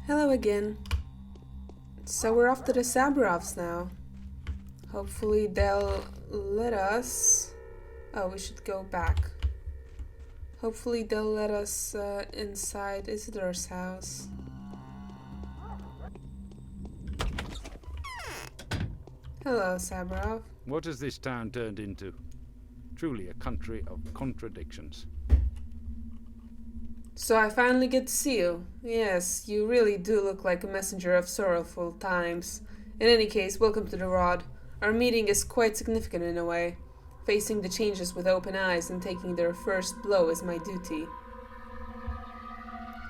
Hello again. So we're off to the Sabrovs now. Hopefully they'll let us... Oh, we should go back. Hopefully they'll let us inside Isidor's house. Hello, Sabrov. What has this town turned into? Truly a country of contradictions. So I finally get to see you. Yes, you really do look like a messenger of sorrowful times. In any case, welcome to the Rod. Our meeting is quite significant in a way. Facing the changes with open eyes and taking their first blow is my duty.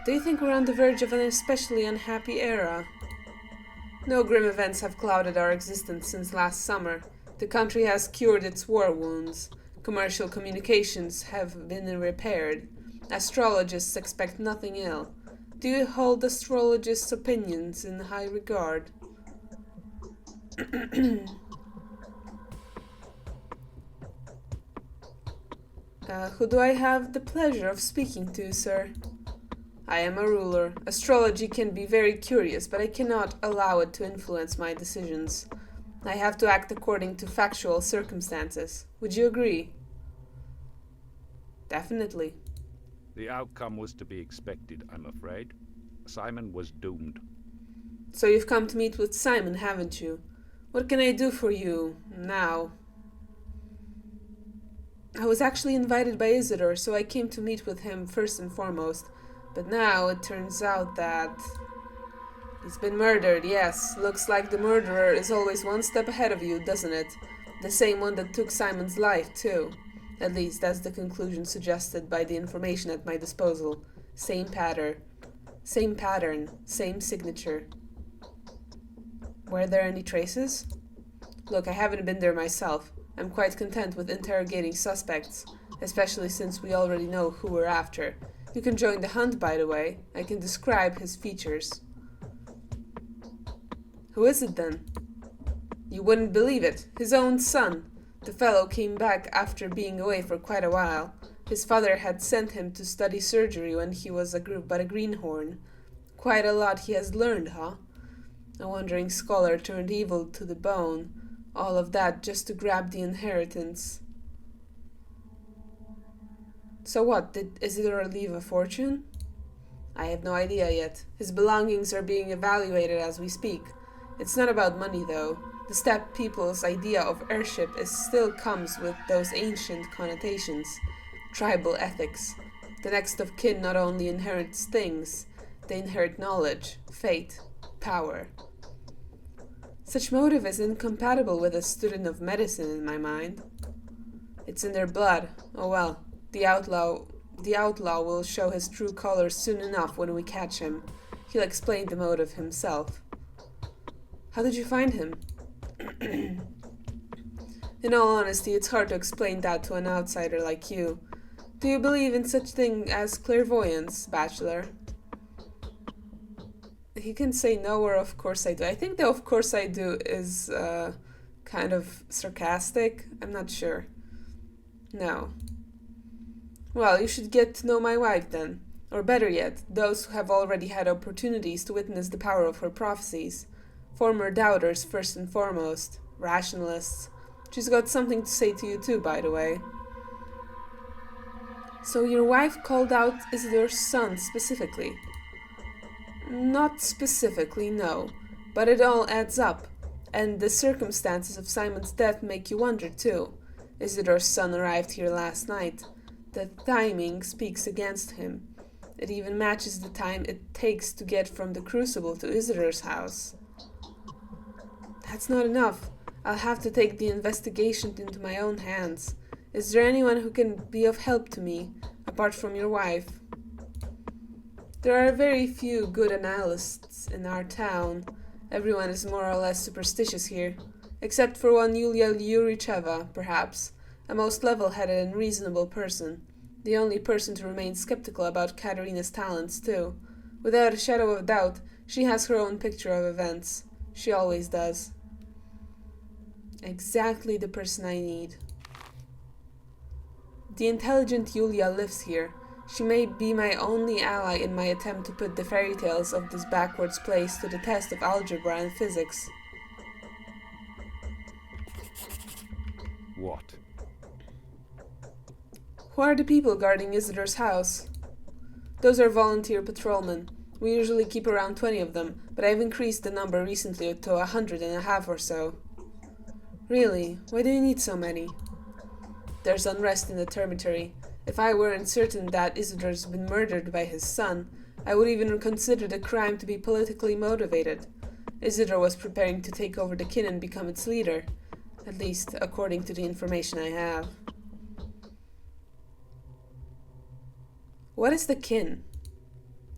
Do you think we're on the verge of an especially unhappy era? No grim events have clouded our existence since last summer. The country has cured its war wounds. Commercial communications have been repaired. Astrologists expect nothing ill. Do you hold astrologists' opinions in high regard? Who do I have the pleasure of speaking to, sir? I am a ruler. Astrology can be very curious, but I cannot allow it to influence my decisions. I have to act according to factual circumstances. Would you agree? Definitely. The outcome was to be expected, I'm afraid. Simon was doomed. So you've come to meet with Simon, haven't you? What can I do for you now? I was actually invited by Isidor, so I came to meet with him first and foremost. But now it turns out that... He's been murdered, yes. Looks like the murderer is always one step ahead of you, doesn't it? The same one that took Simon's life, too. At least, that's the conclusion suggested by the information at my disposal. Same pattern. Same signature. Were there any traces? Look, I haven't been there myself. I'm quite content with interrogating suspects, especially since we already know who we're after. You can join the hunt, by the way. I can describe his features. Who is it, then? You wouldn't believe it. His own son. The fellow came back after being away for quite a while. His father had sent him to study surgery when he was but a greenhorn. Quite a lot he has learned, huh? A wandering scholar turned evil to the bone. All of that just to grab the inheritance. So what, did Isidor leave a fortune? I have no idea yet. His belongings are being evaluated as we speak. It's not about money, though. The steppe people's idea of heirship still comes with those ancient connotations. Tribal ethics. The next of kin not only inherits things, they inherit knowledge, fate, power. Such motive is incompatible with a student of medicine in my mind. It's in their blood. Oh well, the outlaw will show his true colors soon enough when we catch him. He'll explain the motive himself. How did you find him? In all honesty, it's hard to explain that to an outsider like you. Do you believe in such thing as clairvoyance, Bachelor? He can say no or of course I do. I think the of course I do is kind of sarcastic. I'm not sure. No. Well, you should get to know my wife then. Or better yet, those who have already had opportunities to witness the power of her prophecies. Former doubters first and foremost. Rationalists. She's got something to say to you too, by the way. So your wife called out Isidor's son specifically? Not specifically, no. But it all adds up. And the circumstances of Simon's death make you wonder too. Isidor's son arrived here last night. The timing speaks against him. It even matches the time it takes to get from the crucible to Isidor's house. That's not enough. I'll have to take the investigation into my own hands. Is there anyone who can be of help to me, apart from your wife? There are very few good analysts in our town. Everyone is more or less superstitious here, except for one Yulia Yuricheva, perhaps, a most level-headed and reasonable person. The only person to remain skeptical about Katarina's talents, too. Without a shadow of doubt, she has her own picture of events. She always does. Exactly the person I need. The intelligent Yulia lives here. She may be my only ally in my attempt to put the fairy tales of this backwards place to the test of algebra and physics. What? Who are the people guarding Isidor's house? Those are volunteer patrolmen. We usually keep around 20 of them, but I've increased the number recently to 150 or so. Really? Why do you need so many? There's unrest in the dormitory. If I weren't certain that Isidor's been murdered by his son, I would even consider the crime to be politically motivated. Isidor was preparing to take over the kin and become its leader, at least according to the information I have. What is the kin?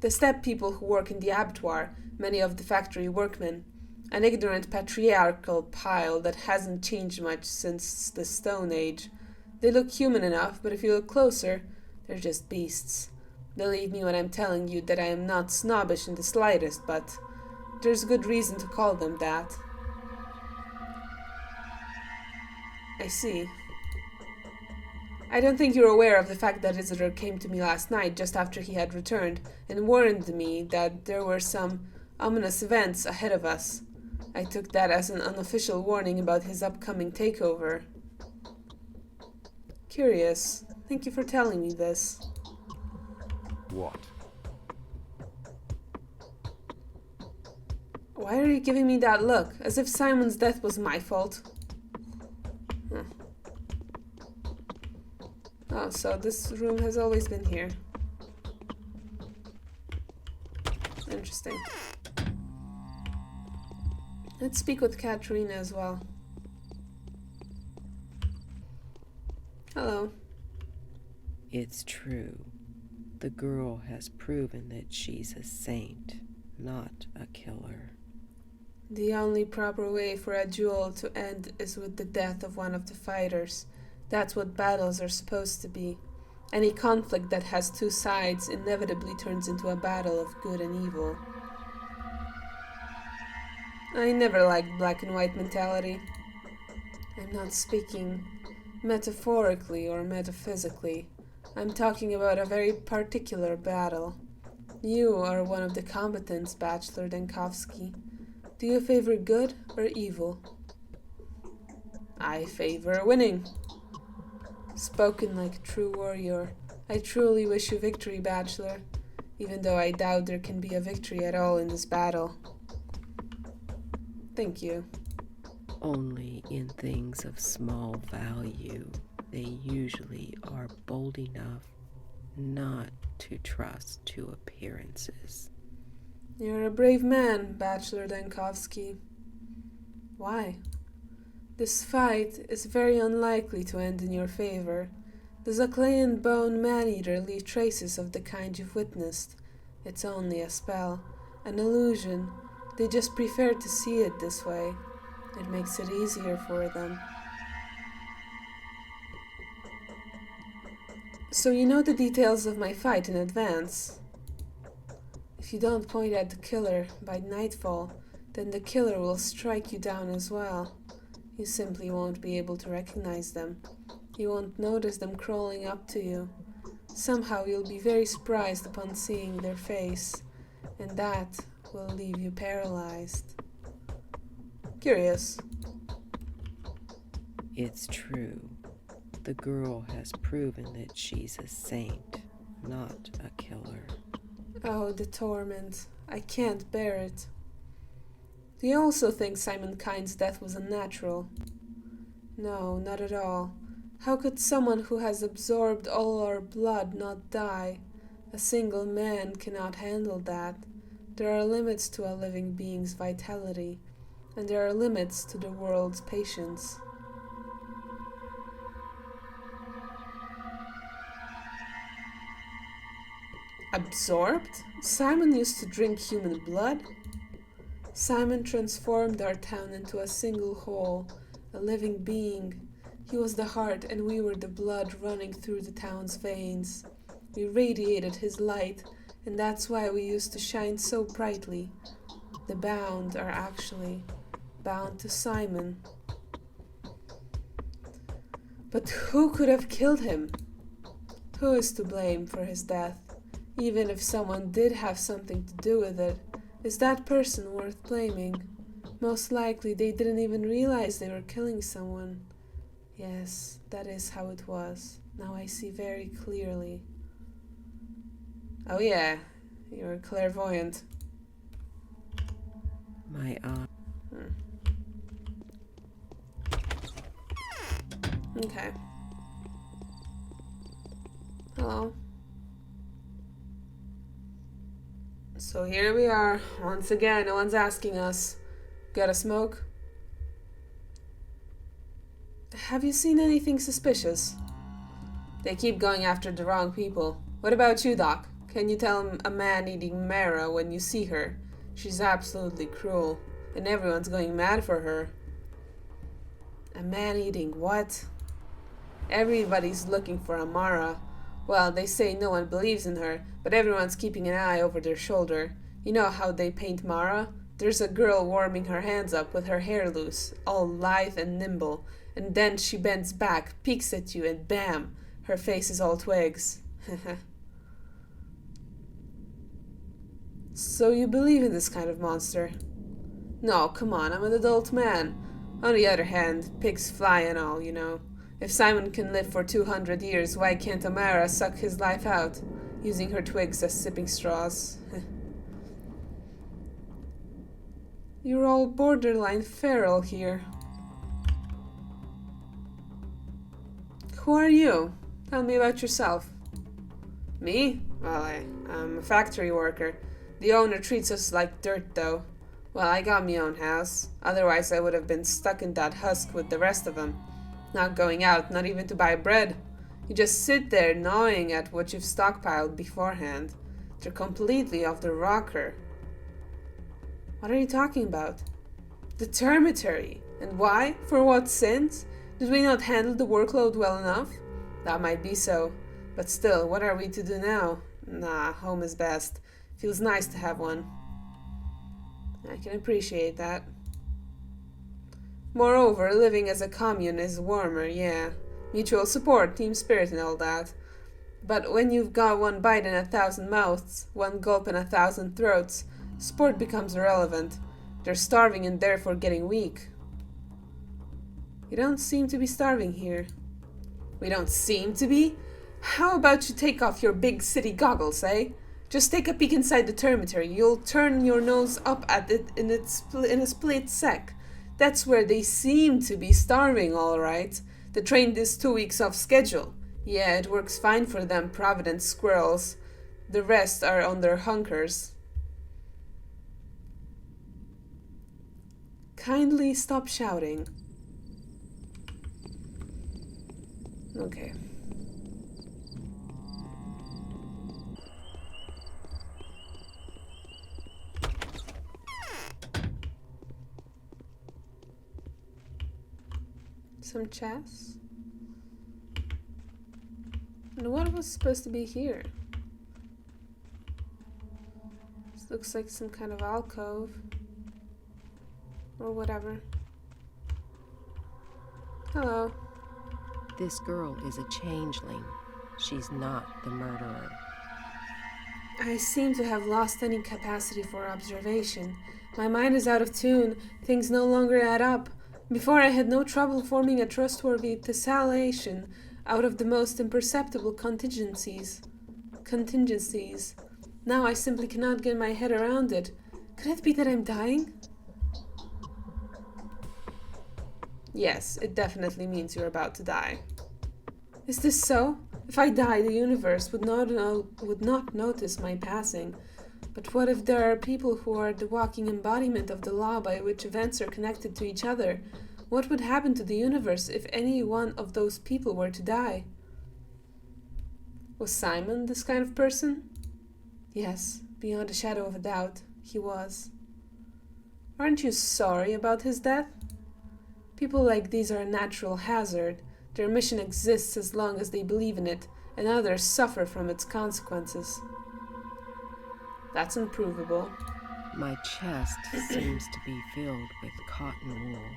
The steppe people who work in the abattoir, many of the factory workmen, an ignorant patriarchal pile that hasn't changed much since the Stone Age. They look human enough, but if you look closer, they're just beasts. Believe me when I'm telling you that I am not snobbish in the slightest, but there's good reason to call them that. I see. I don't think you're aware of the fact that Isidor came to me last night just after he had returned and warned me that there were some ominous events ahead of us. I took that as an unofficial warning about his upcoming takeover. Curious. Thank you for telling me this. What? Why are you giving me that look? As if Simon's death was my fault. Oh, so this room has always been here. Interesting. Let's speak with Katarina as well. Hello. It's true. The girl has proven that she's a saint, not a killer. The only proper way for a duel to end is with the death of one of the fighters. That's what battles are supposed to be. Any conflict that has two sides inevitably turns into a battle of good and evil. I never liked black and white mentality. I'm not speaking metaphorically or metaphysically. I'm talking about a very particular battle. You are one of the combatants, Bachelor Denkovsky. Do you favor good or evil? I favor winning. Spoken like a true warrior. I truly wish you victory, Bachelor, even though I doubt there can be a victory at all in this battle. Thank you. Only in things of small value, they usually are bold enough not to trust to appearances. You're a brave man, Bachelor Denkovsky. Why? This fight is very unlikely to end in your favor. Does a clay and bone man-eater leave traces of the kind you've witnessed? It's only a spell, an illusion. They just prefer to see it this way. It makes it easier for them. So you know the details of my fight in advance. If you don't point at the killer by nightfall, then the killer will strike you down as well. You simply won't be able to recognize them. You won't notice them crawling up to you. Somehow you'll be very surprised upon seeing their face, and that will leave you paralyzed. Curious. It's true. The girl has proven that she's a saint, not a killer. Oh, the torment. I can't bear it. Do you also think Simon Kind's death was unnatural? No, not at all. How could someone who has absorbed all our blood not die? A single man cannot handle that. There are limits to a living being's vitality, and there are limits to the world's patience. Absorbed? Simon used to drink human blood? Simon transformed our town into a single whole, a living being. He was the heart and we were the blood running through the town's veins. We radiated his light, and that's why we used to shine so brightly. The bound are actually bound to Simon. But who could have killed him? Who is to blame for his death? Even if someone did have something to do with it, is that person worth blaming? Most likely they didn't even realize they were killing someone. Yes, that is how it was. Now I see very clearly. Oh yeah, you're clairvoyant. My eye. Okay. Hello. So here we are. Once again, no one's asking us. Got a smoke? Have you seen anything suspicious? They keep going after the wrong people. What about you, Doc? Can you tell a man-eating Mara when you see her? She's absolutely cruel, and everyone's going mad for her. A man-eating what? Everybody's looking for Amara. Well, they say no one believes in her, but everyone's keeping an eye over their shoulder. You know how they paint Mara? There's a girl warming her hands up with her hair loose, all lithe and nimble, and then she bends back, peeks at you, and bam! Her face is all twigs. So you believe in this kind of monster? No, come on, I'm an adult man. On the other hand, pigs fly and all, you know. If Simon can live for 200 years, why can't Amara suck his life out, using her twigs as sipping straws? You're all borderline feral here. Who are you? Tell me about yourself. Me? Well, I'm a factory worker. The owner treats us like dirt, though. Well, I got me own house. Otherwise, I would have been stuck in that husk with the rest of them. Not going out, not even to buy bread. You just sit there gnawing at what you've stockpiled beforehand. They're completely off the rocker. What are you talking about? The termitory. And why? For what sins? Did we not handle the workload well enough? That might be so. But still, what are we to do now? Nah, home is best. Feels nice to have one. I can appreciate that. Moreover, living as a commune is warmer, yeah. Mutual support, team spirit and all that. But when you've got one bite in 1,000 mouths, one gulp in 1,000 throats, sport becomes irrelevant. They're starving and therefore getting weak. You don't seem to be starving here. We don't seem to be? How about you take off your big city goggles, eh? Just take a peek inside the termitory. You'll turn your nose up at it in a split sec. That's where they seem to be starving, all right. The train is 2 weeks off schedule. Yeah, it works fine for them Providence squirrels. The rest are on their hunkers. Kindly stop shouting. Okay. Some chess? And what was supposed to be here? This looks like some kind of alcove. Or whatever. Hello. This girl is a changeling. She's not the murderer. I seem to have lost any capacity for observation. My mind is out of tune. Things no longer add up. Before I had no trouble forming a trustworthy tessellation out of the most imperceptible contingencies. Now I simply cannot get my head around it. Could it be that I'm dying? Yes, it definitely means you're about to die. Is this so? If I die, the universe would not notice my passing. But what if there are people who are the walking embodiment of the law by which events are connected to each other? What would happen to the universe if any one of those people were to die? Was Simon this kind of person? Yes, beyond a shadow of a doubt, he was. Aren't you sorry about his death? People like these are a natural hazard. Their mission exists as long as they believe in it, and others suffer from its consequences. That's unprovable. My chest seems to be filled with cotton wool.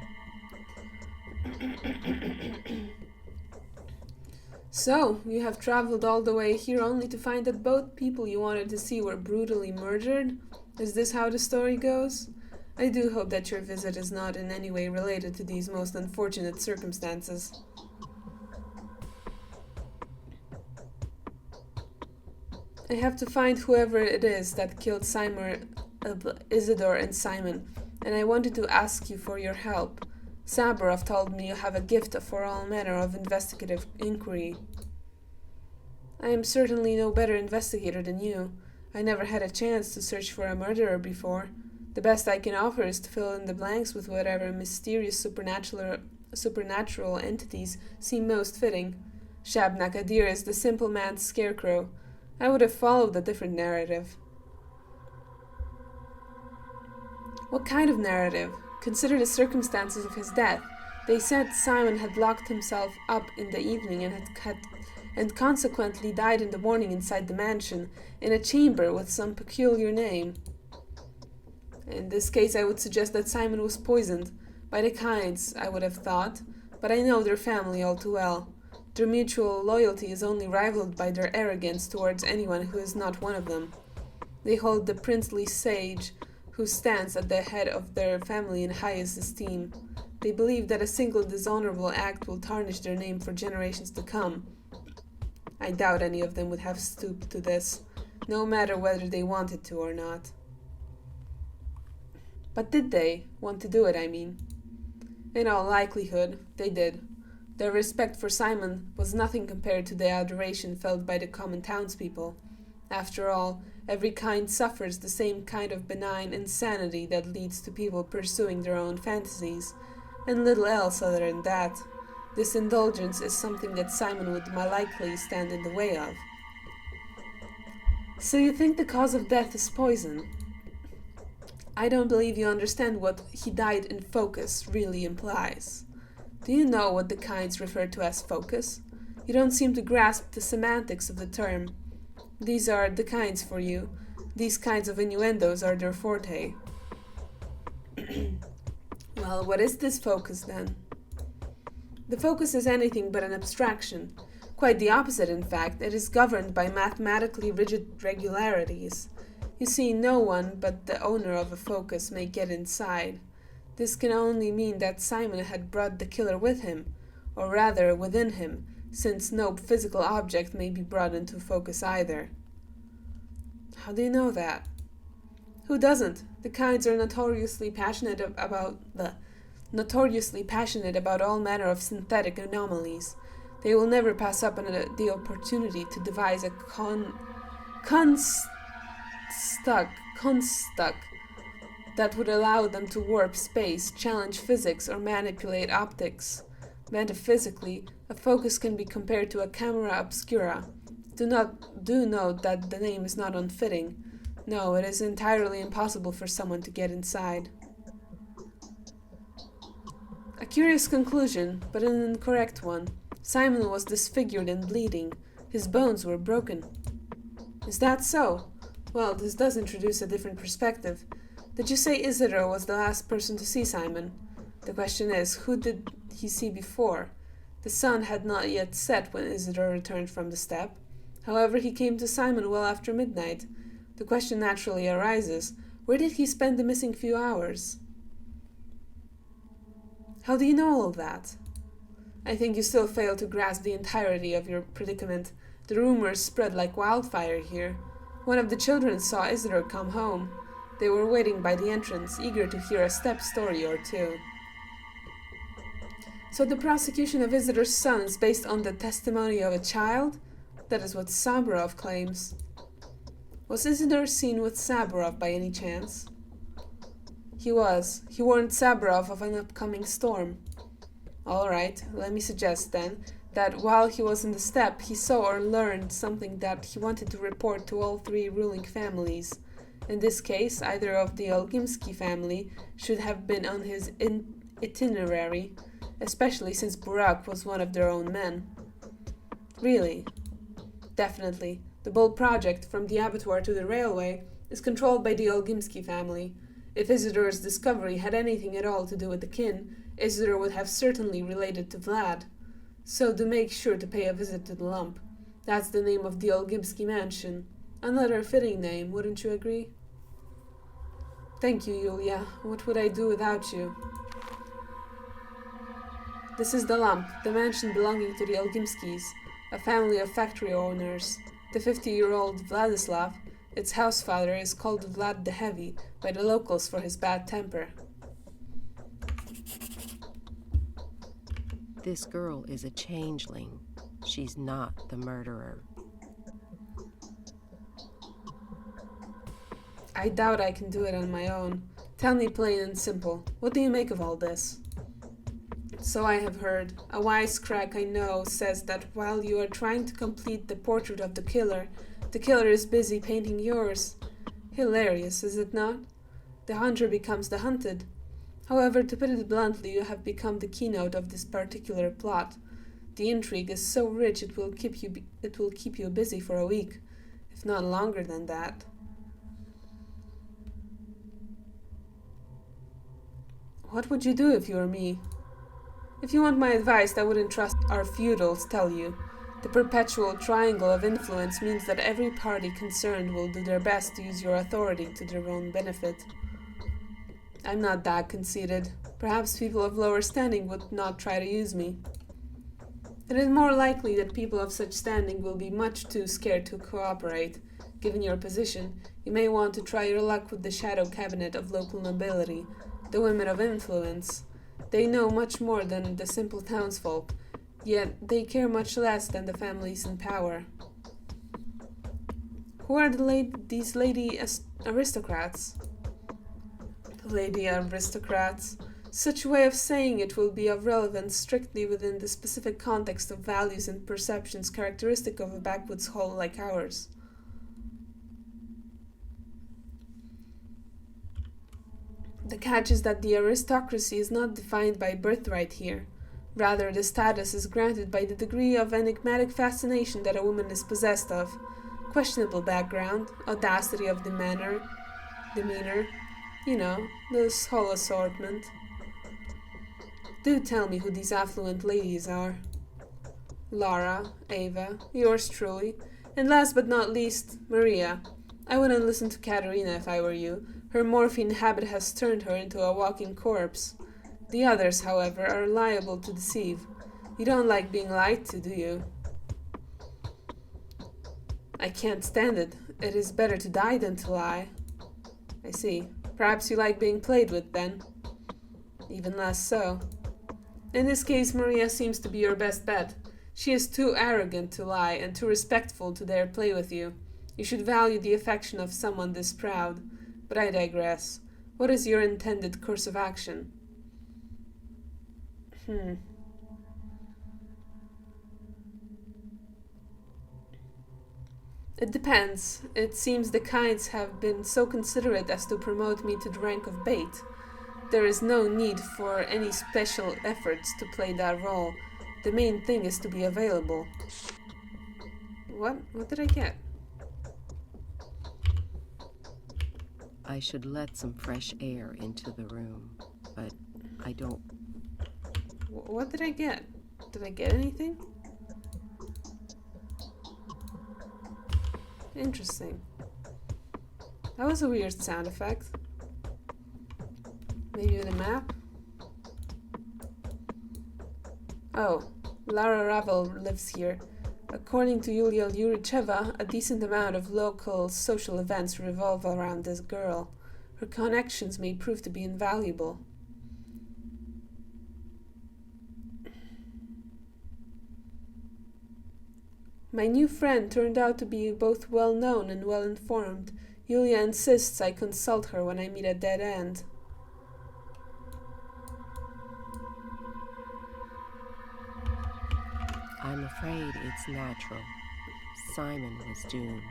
So, you have traveled all the way here only to find that both people you wanted to see were brutally murdered? Is this how the story goes? I do hope that your visit is not in any way related to these most unfortunate circumstances. I have to find whoever it is that killed Isidor and Simon, and I wanted to ask you for your help. Saburov told me you have a gift for all manner of investigative inquiry. I am certainly no better investigator than you. I never had a chance to search for a murderer before. The best I can offer is to fill in the blanks with whatever mysterious supernatural entities seem most fitting. Shabnakadir is the simple man's scarecrow. I would have followed a different narrative. What kind of narrative? Consider the circumstances of his death. They said Simon had locked himself up in the evening and consequently died in the morning inside the mansion, in a chamber with some peculiar name. In this case, I would suggest that Simon was poisoned. By the kinds, I would have thought, but I know their family all too well. Their mutual loyalty is only rivaled by their arrogance towards anyone who is not one of them. They hold the princely sage who stands at the head of their family in highest esteem. They believe that a single dishonorable act will tarnish their name for generations to come. I doubt any of them would have stooped to this, no matter whether they wanted to or not. But did they want to do it, I mean? In all likelihood, they did. Their respect for Simon was nothing compared to the adoration felt by the common townspeople. After all, every kind suffers the same kind of benign insanity that leads to people pursuing their own fantasies, and little else other than that. This indulgence is something that Simon would likely stand in the way of. So you think the cause of death is poison? I don't believe you understand what "he died in focus" really implies. Do you know what the kinds refer to as focus? You don't seem to grasp the semantics of the term. These are the kinds for you. These kinds of innuendos are their forte. Well, what is this focus then? The focus is anything but an abstraction. Quite the opposite, in fact. It is governed by mathematically rigid regularities. You see, no one but the owner of a focus may get inside. This can only mean that Simon had brought the killer with him, or rather within him, since no physical object may be brought into focus either. How do you know that? Who doesn't? The kinds are notoriously passionate about all manner of synthetic anomalies. They will never pass up on the opportunity to devise a construct that would allow them to warp space, challenge physics, or manipulate optics. Metaphysically, a focus can be compared to a camera obscura. Do note that the name is not unfitting. No, it is entirely impossible for someone to get inside. A curious conclusion, but an incorrect one. Simon was disfigured and bleeding. His bones were broken. Is that so? Well, this does introduce a different perspective. Did you say Isidor was the last person to see Simon? The question is, who did he see before? The sun had not yet set when Isidor returned from the steppe. However, he came to Simon well after midnight. The question naturally arises, where did he spend the missing few hours? How do you know all that? I think you still fail to grasp the entirety of your predicament. The rumors spread like wildfire here. One of the children saw Isidor come home. They were waiting by the entrance, eager to hear a steppe story or two. So the prosecution of Isidor's son is based on the testimony of a child? That is what Saburov claims. Was Isidor seen with Saburov by any chance? He was. He warned Saburov of an upcoming storm. All right, let me suggest then that while he was in the steppe, he saw or learned something that he wanted to report to all three ruling families. In this case, either of the Olgimsky family should have been on his itinerary, especially since Burak was one of their own men. Really? Definitely. The whole project, from the abattoir to the railway, is controlled by the Olgimsky family. If Isidor's discovery had anything at all to do with the kin, Isidor would have certainly related to Vlad. So do make sure to pay a visit to the lump. That's the name of the old Gimsky mansion. Another fitting name, wouldn't you agree? Thank you, Yulia. What would I do without you? This is the lump, the mansion belonging to the Olgimskis, a family of factory owners. The 50-year-old Vladislav, its housefather, is called Vlad the Heavy by the locals for his bad temper. This girl is a changeling. She's not the murderer. I doubt I can do it on my own. Tell me plain and simple, what do you make of all this? So I have heard. A wisecrack I know says that while you are trying to complete the portrait of the killer is busy painting yours. Hilarious, is it not? The hunter becomes the hunted. However, to put it bluntly, you have become the keynote of this particular plot. The intrigue is so rich it will keep you busy for a week, if not longer than that. What would you do if you were me? If you want my advice, I wouldn't trust our feudals tell you. The perpetual triangle of influence means that every party concerned will do their best to use your authority to their own benefit. I'm not that conceited. Perhaps people of lower standing would not try to use me. It is more likely that people of such standing will be much too scared to cooperate. Given your position, you may want to try your luck with the shadow cabinet of local nobility, the women of influence. They know much more than the simple townsfolk, yet they care much less than the families in power. Who are these lady aristocrats? Lady aristocrats. Such a way of saying it will be of relevance strictly within the specific context of values and perceptions characteristic of a backwoods hall like ours. The catch is that the aristocracy is not defined by birthright here. Rather, the status is granted by the degree of enigmatic fascination that a woman is possessed of, questionable background, audacity of demeanor, this whole assortment. Do tell me who these affluent ladies are. Lara, Ava, yours truly, and last but not least, Maria. I wouldn't listen to Katarina if I were you. Her morphine habit has turned her into a walking corpse. The others, however, are liable to deceive. You don't like being lied to, do you? I can't stand it. It is better to die than to lie. I see. Perhaps you like being played with, then. Even less so. In this case, Maria seems to be your best bet. She is too arrogant to lie and too respectful to dare play with you. You should value the affection of someone this proud. But I digress. What is your intended course of action? It depends. It seems the Kinds have been so considerate as to promote me to the rank of bait. There is no need for any special efforts to play that role. The main thing is to be available. What? What did I get? I should let some fresh air into the room, but I don't. What did I get? Did I get anything? Interesting. That was a weird sound effect. Maybe with a map? Oh, Lara Ravel lives here. According to Yulia Yuricheva, a decent amount of local social events revolve around this girl. Her connections may prove to be invaluable. My new friend turned out to be both well-known and well-informed. Yulia insists I consult her when I meet a dead end. I'm afraid it's natural. Simon was doomed.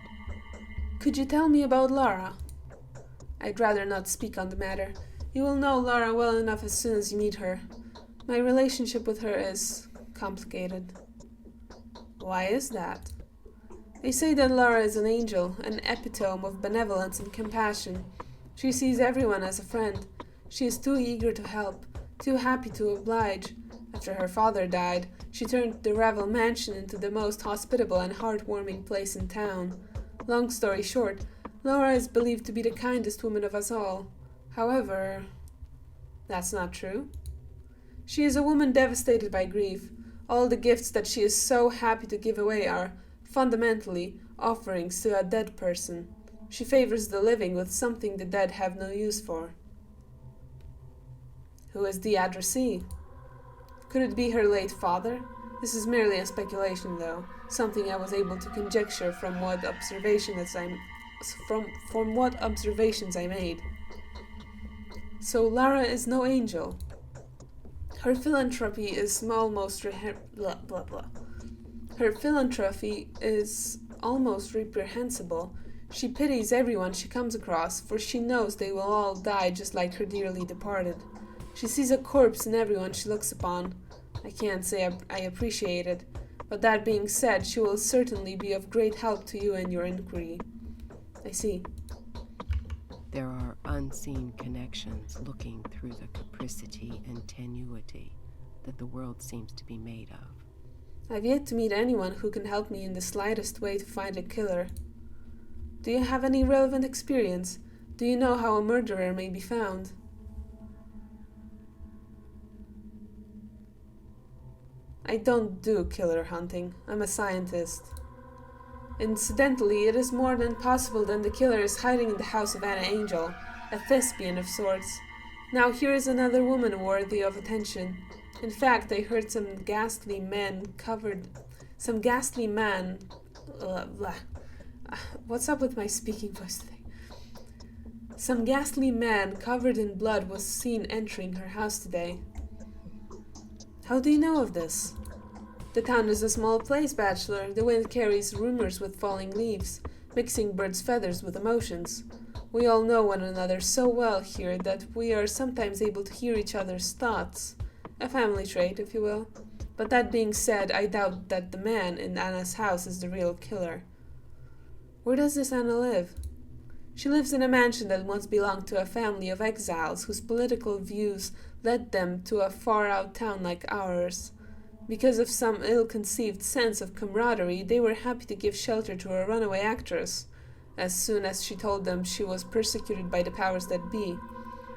Could you tell me about Lara? I'd rather not speak on the matter. You will know Lara well enough as soon as you meet her. My relationship with her is complicated. Why is that? They say that Lara is an angel, an epitome of benevolence and compassion. She sees everyone as a friend. She is too eager to help, too happy to oblige. A After her father died, she turned the Ravel mansion into the most hospitable and heartwarming place in town. Long story short, Lara is believed to be the kindest woman of us all. However, that's not true. She is a woman devastated by grief. All the gifts that she is so happy to give away are, fundamentally, offerings to a dead person. She favors the living with something the dead have no use for. Who is the addressee? Could it be her late father? This is merely a speculation, though, something I was able to conjecture from what observations I made. So Lara is no angel. Her philanthropy is almost Her philanthropy is almost reprehensible. She pities everyone she comes across, for she knows they will all die just like her dearly departed. She sees a corpse in everyone she looks upon. I can't say I appreciate it, but that being said, she will certainly be of great help to you in your inquiry. I see. There are unseen connections looking through the capricity and tenuity that the world seems to be made of. I've yet to meet anyone who can help me in the slightest way to find a killer. Do you have any relevant experience? Do you know how a murderer may be found? I don't do killer hunting. I'm a scientist. Incidentally, it is more than possible that the killer is hiding in the house of Anna Angel, a thespian of sorts. Now here is another woman worthy of attention. In fact, I heard some ghastly man... What's up with my speaking voice today? Some ghastly man covered in blood was seen entering her house today. How do you know of this? The town is a small place, Bachelor. The wind carries rumors with falling leaves, mixing birds' feathers with emotions. We all know one another so well here that we are sometimes able to hear each other's thoughts. A family trait, if you will. But that being said, I doubt that the man in Anna's house is the real killer. Where does this Anna live? She lives in a mansion that once belonged to a family of exiles whose political views led them to a far-out town like ours. Because of some ill-conceived sense of camaraderie, they were happy to give shelter to a runaway actress, as soon as she told them she was persecuted by the powers that be.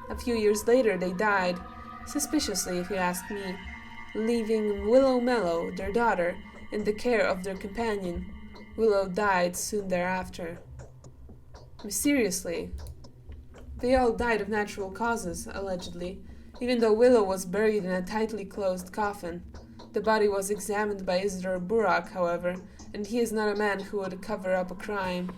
A few years later they died, suspiciously if you ask me, leaving Willow Mellow, their daughter, in the care of their companion. Willow died soon thereafter. Mysteriously. They all died of natural causes, allegedly, even though Willow was buried in a tightly closed coffin. The body was examined by Isidor Burak, however, and he is not a man who would cover up a crime.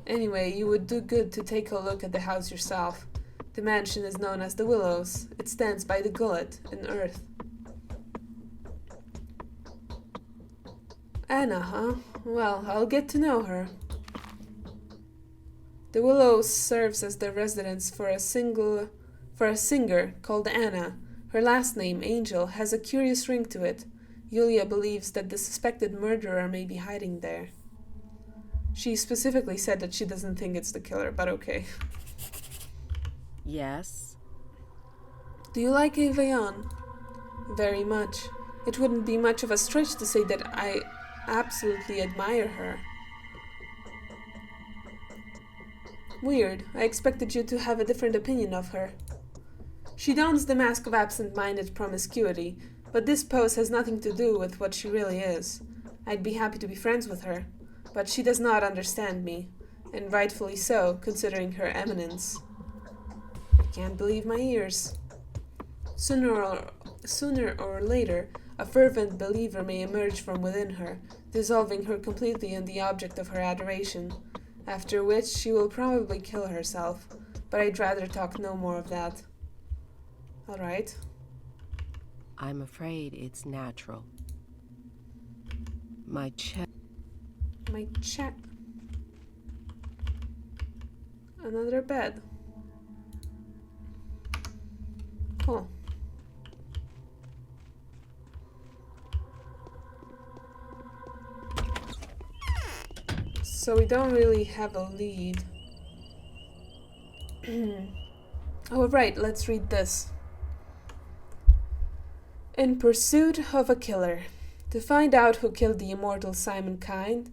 Anyway, you would do good to take a look at the house yourself. The mansion is known as the Willows. It stands by the gullet in earth. Anna, huh? Well, I'll get to know her. The Willows serves as the residence for a singer called Anna. Her last name, Angel, has a curious ring to it. Yulia believes that the suspected murderer may be hiding there. She specifically said that she doesn't think it's the killer, but okay. Yes? Do you like Evayon? Very much. It wouldn't be much of a stretch to say that I absolutely admire her. Weird. I expected you to have a different opinion of her. She dons the mask of absent-minded promiscuity, but this pose has nothing to do with what she really is. I'd be happy to be friends with her, but she does not understand me, and rightfully so, considering her eminence. I can't believe my ears. Sooner or later, a fervent believer may emerge from within her, dissolving her completely in the object of her adoration, after which she will probably kill herself, but I'd rather talk no more of that. All right. I'm afraid it's natural. My check. Another bed. Cool. So we don't really have a lead. Oh, right, let's read this. In pursuit of a killer. To find out who killed the immortal Simon Kind.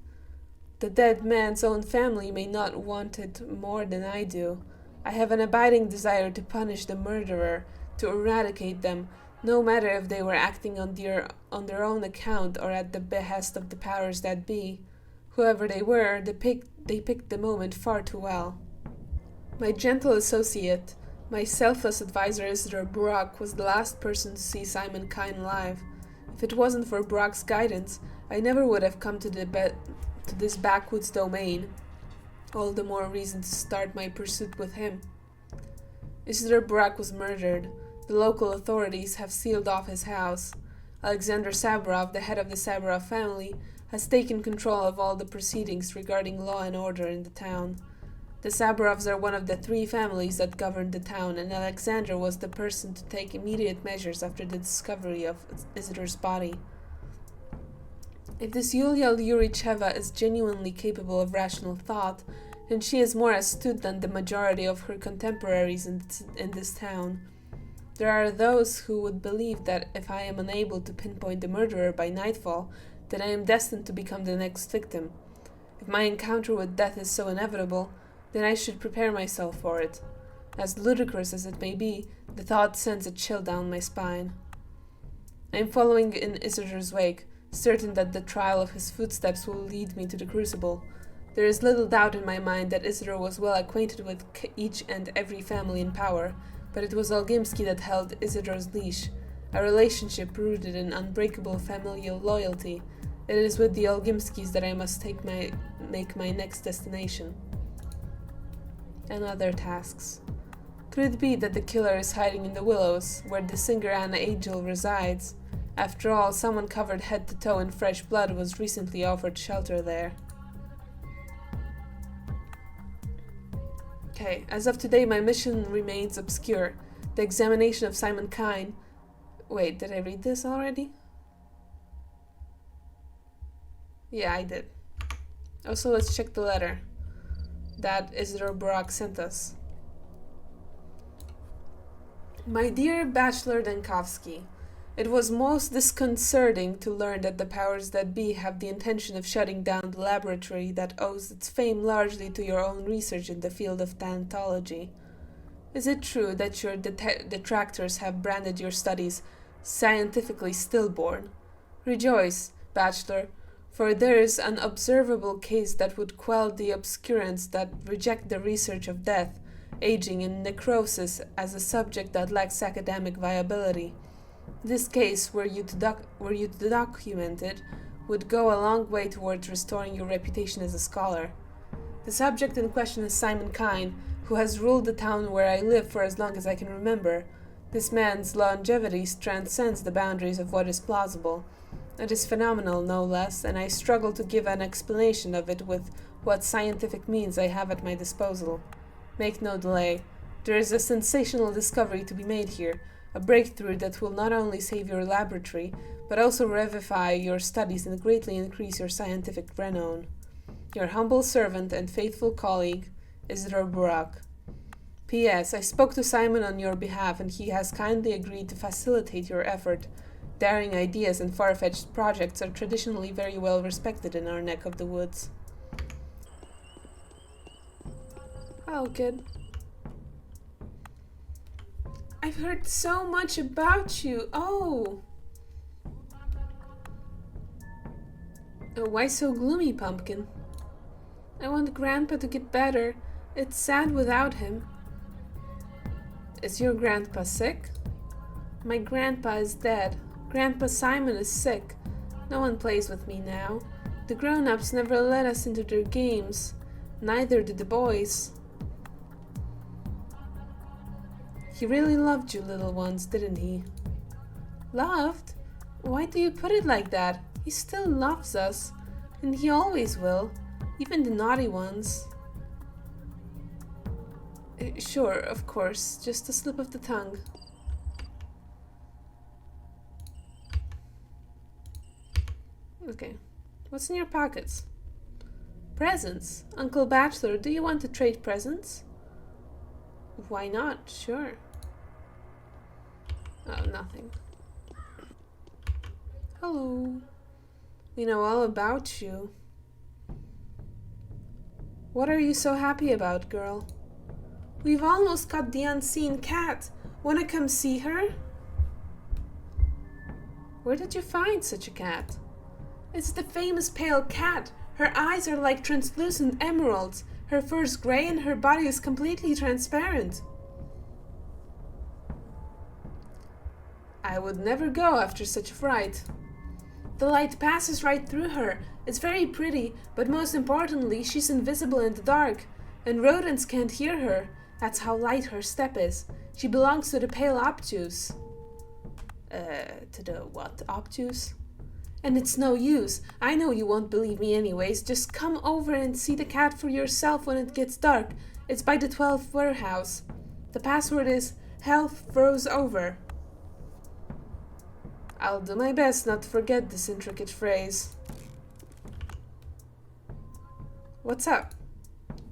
The dead man's own family may not want it more than I do. I have an abiding desire to punish the murderer, to eradicate them, no matter if they were acting on their own account or at the behest of the powers that be. Whoever they were, they picked the moment far too well. My gentle associate, my selfless advisor Isidor Brock, was the last person to see Simon Kine alive. If it wasn't for Brock's guidance, I never would have come to this backwoods domain. All the more reason to start my pursuit with him. Isidor Brock was murdered. The local authorities have sealed off his house. Alexander Saburov, the head of the Saburov family, has taken control of all the proceedings regarding law and order in the town. The Saburovs are one of the 3 families that governed the town, and Alexander was the person to take immediate measures after the discovery of Isidor's body. If this Yulia Yuricheva is genuinely capable of rational thought, then she is more astute than the majority of her contemporaries in this town. There are those who would believe that if I am unable to pinpoint the murderer by nightfall, then I am destined to become the next victim. If my encounter with death is so inevitable, then I should prepare myself for it. As ludicrous as it may be, the thought sends a chill down my spine. I am following in Isidor's wake, certain that the trail of his footsteps will lead me to the crucible. There is little doubt in my mind that Isidor was well acquainted with each and every family in power, but it was Olgimsky that held Isidor's leash, a relationship rooted in unbreakable familial loyalty. It is with the Olgimskys that I must make my next destination. And other tasks. Could it be that the killer is hiding in the willows, where the singer Anna Angel resides? After all, someone covered head to toe in fresh blood was recently offered shelter there. Okay, as of today, my mission remains obscure. The examination of Simon Kine. Wait, did I read this already? Yeah, I did. Also, let's check the letter that Isidor Brock sent us. My dear Bachelor Dankovsky, it was most disconcerting to learn that the powers that be have the intention of shutting down the laboratory that owes its fame largely to your own research in the field of pathology. Is it true that your detractors have branded your studies scientifically stillborn? Rejoice, Bachelor, for there is an observable case that would quell the obscurants that reject the research of death, aging, and necrosis as a subject that lacks academic viability. This case, were you to document it, would go a long way towards restoring your reputation as a scholar. The subject in question is Simon Kine, who has ruled the town where I live for as long as I can remember. This man's longevity transcends the boundaries of what is plausible. It is phenomenal, no less, and I struggle to give an explanation of it with what scientific means I have at my disposal. Make no delay. There is a sensational discovery to be made here, a breakthrough that will not only save your laboratory, but also revivify your studies and greatly increase your scientific renown. Your humble servant and faithful colleague, Isidor Brock. P.S. I spoke to Simon on your behalf, and he has kindly agreed to facilitate your effort. Daring ideas and far-fetched projects are traditionally very well respected in our neck of the woods. Oh, good. I've heard so much about you. Oh, why so gloomy, Pumpkin? I want Grandpa to get better. It's sad without him. Is your grandpa sick? My grandpa is dead. Grandpa Simon is sick. No one plays with me now. The grown-ups never let us into their games. Neither did the boys. He really loved you little ones, didn't he? Loved? Why do you put it like that? He still loves us. And he always will. Even the naughty ones. Sure, of course. Just a slip of the tongue. Okay. What's in your pockets? Presents. Uncle Bachelor, do you want to trade presents? Why not? Sure. Oh, nothing. Hello. We know all about you. What are you so happy about, girl? We've almost caught the unseen cat. Wanna come see her? Where did you find such a cat? It's the famous pale cat. Her eyes are like translucent emeralds. Her fur's gray and her body is completely transparent. I would never go after such a fright. The light passes right through her. It's very pretty, but most importantly, she's invisible in the dark, and rodents can't hear her. That's how light her step is. She belongs to the pale obtuse. To the what, obtuse? And it's no use. I know you won't believe me anyways. Just come over and see the cat for yourself when it gets dark. It's by the 12th warehouse. The password is health froze over. I'll do my best not to forget this intricate phrase. What's up?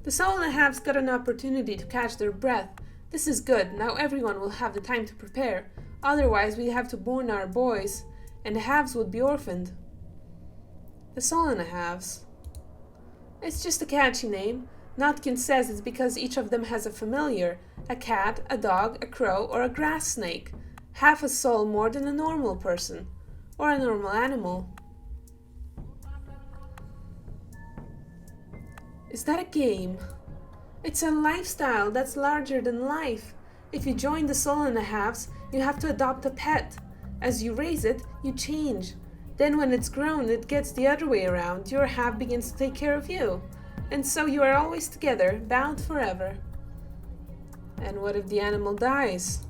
The soul and a half's got an opportunity to catch their breath. This is good. Now everyone will have the time to prepare. Otherwise, we'd have to born our boys, and the halves would be orphaned. The soul and a halves. It's just a catchy name. Notkin says it's because each of them has a familiar. A cat, a dog, a crow, or a grass snake. Half a soul more than a normal person. Or a normal animal. Is that a game? It's a lifestyle that's larger than life. If you join the soul and a halves, you have to adopt a pet. As you raise it, you change. Then when it's grown, it gets the other way around. Your half begins to take care of you. And so you are always together, bound forever. And what if the animal dies?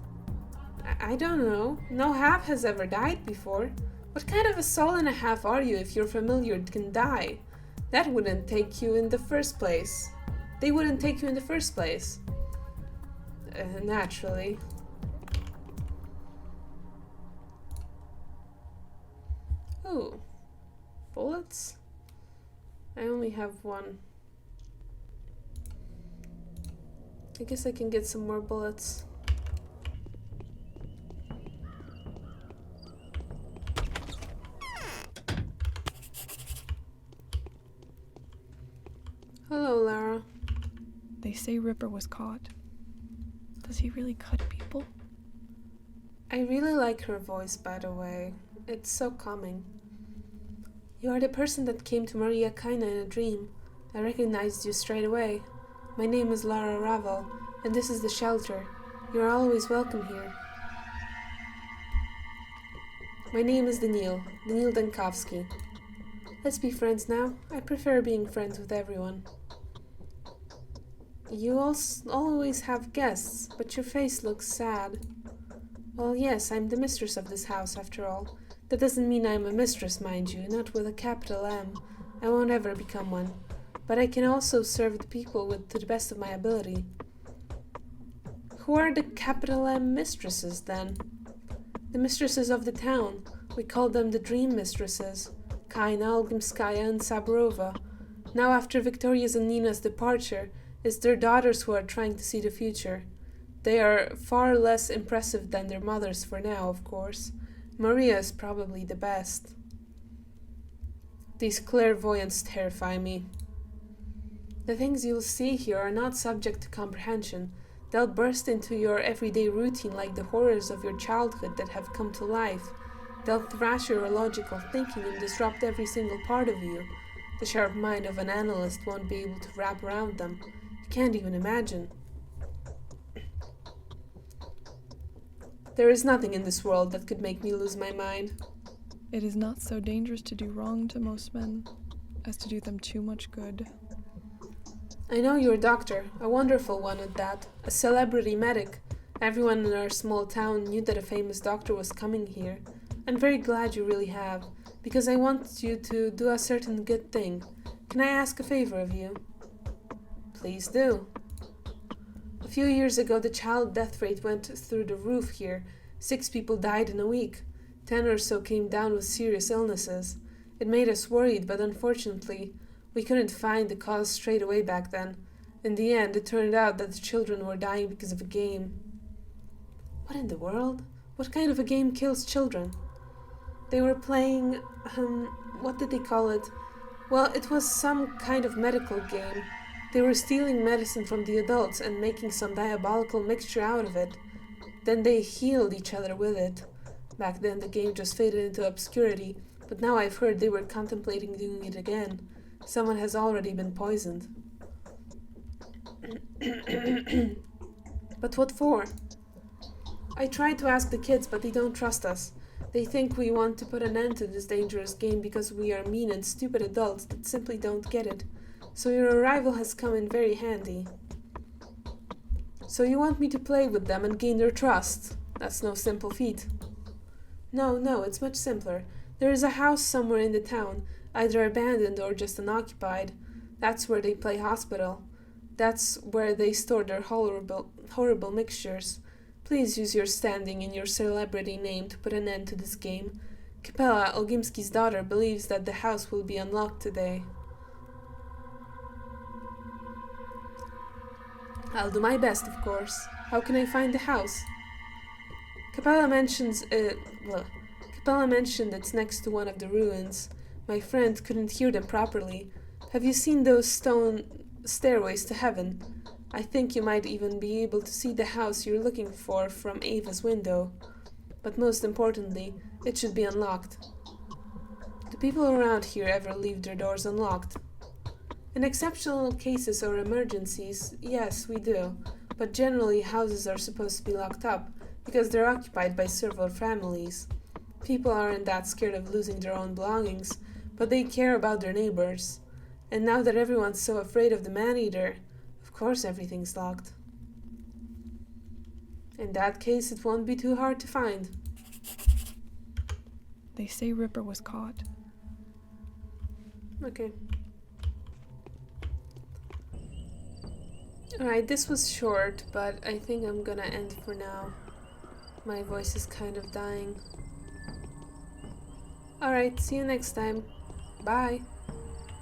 I don't know. No half has ever died before. What kind of a soul and a half are you if your familiar can die? That wouldn't take you in the first place. They wouldn't take you in the first place. Naturally. Oh. Bullets? I only have one. I guess I can get some more bullets. Hello, Lara. They say Ripper was caught. Does he really cut people? I really like her voice, by the way. It's so calming. You are the person that came to Maria Kaina in a dream. I recognized you straight away. My name is Lara Ravel, and this is the shelter. You are always welcome here. My name is Daniil Dankovsky. Let's be friends now. I prefer being friends with everyone. You always have guests, but your face looks sad. Well, yes, I'm the mistress of this house, after all. That doesn't mean I'm a mistress, mind you, not with a capital M. I won't ever become one. But I can also serve the people to the best of my ability. Who are the capital M mistresses, then? The mistresses of the town. We call them the dream mistresses. Kaina, Olgimskaya, and Saburova. Now, after Victoria's and Nina's departure, it's their daughters who are trying to see the future. They are far less impressive than their mothers for now, of course. Maria is probably the best. These clairvoyants terrify me. The things you'll see here are not subject to comprehension. They'll burst into your everyday routine like the horrors of your childhood that have come to life. They'll thrash your logical thinking and disrupt every single part of you. The sharp mind of an analyst won't be able to wrap around them. You can't even imagine. There is nothing in this world that could make me lose my mind. It is not so dangerous to do wrong to most men as to do them too much good. I know you're a doctor, a wonderful one at that, a celebrity medic. Everyone in our small town knew that a famous doctor was coming here. I'm very glad you really have, because I want you to do a certain good thing. Can I ask a favor of you? Please do. A few years ago, the child death rate went through the roof here. 6 people died in a week. 10 or so came down with serious illnesses. It made us worried, but unfortunately, we couldn't find the cause straight away back then. In the end, it turned out that the children were dying because of a game. What in the world? What kind of a game kills children? They were playing, what did they call it? Well, it was some kind of medical game. They were stealing medicine from the adults and making some diabolical mixture out of it. Then they healed each other with it. Back then the game just faded into obscurity, but now I've heard they were contemplating doing it again. Someone has already been poisoned. But what for? I tried to ask the kids, but they don't trust us. They think we want to put an end to this dangerous game because we are mean and stupid adults that simply don't get it. So your arrival has come in very handy. So you want me to play with them and gain their trust? That's no simple feat. No, it's much simpler. There is a house somewhere in the town, either abandoned or just unoccupied. That's where they play hospital. That's where they store their horrible mixtures. Please use your standing and your celebrity name to put an end to this game. Capella, Olgimski's daughter, believes that the house will be unlocked today. I'll do my best, of course. How can I find the house? Capella mentioned it's next to one of the ruins. My friend couldn't hear them properly. Have you seen those stone stairways to heaven? I think you might even be able to see the house you're looking for from Ava's window. But most importantly, it should be unlocked. Do people around here ever leave their doors unlocked? In exceptional cases or emergencies, yes, we do. But generally, houses are supposed to be locked up, because they're occupied by several families. People aren't that scared of losing their own belongings, but they care about their neighbors. And now that everyone's so afraid of the man-eater, of course everything's locked. In that case, it won't be too hard to find. They say Ripper was caught. Okay. Alright, this was short, but I think I'm gonna end for now. My voice is kind of dying. Alright, see you next time. Bye.